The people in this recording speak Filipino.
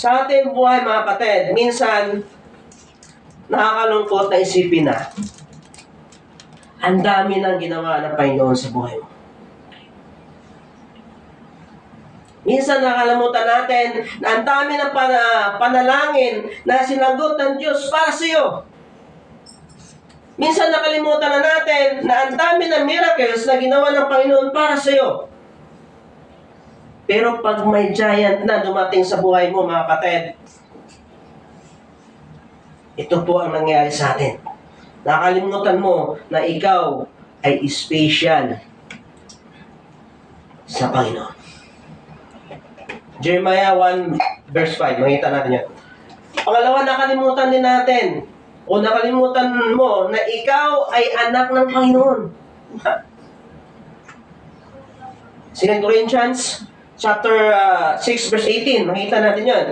Sa ating buhay mga kapatid, minsan nakakalungkot na isipin na ang dami ng ginawa ng Panginoon sa buhay mo. Minsan nakalimutan natin na ang dami ng panalangin na sinagot ng Diyos para sa iyo. Minsan nakalimutan na natin na ang dami ng miracles na ginawa ng Panginoon para sa iyo. Pero pag may giant na dumating sa buhay mo, mga kapatid, ito po ang nangyari sa atin. Nakalimutan mo na ikaw ay special sa Panginoon. Jeremiah 1 verse 5, makita natin yan. Pangalawa, nakalimutan din natin o nakalimutan mo na ikaw ay anak ng Panginoon. 2 Corinthians chapter 6 verse 18, makita natin yan.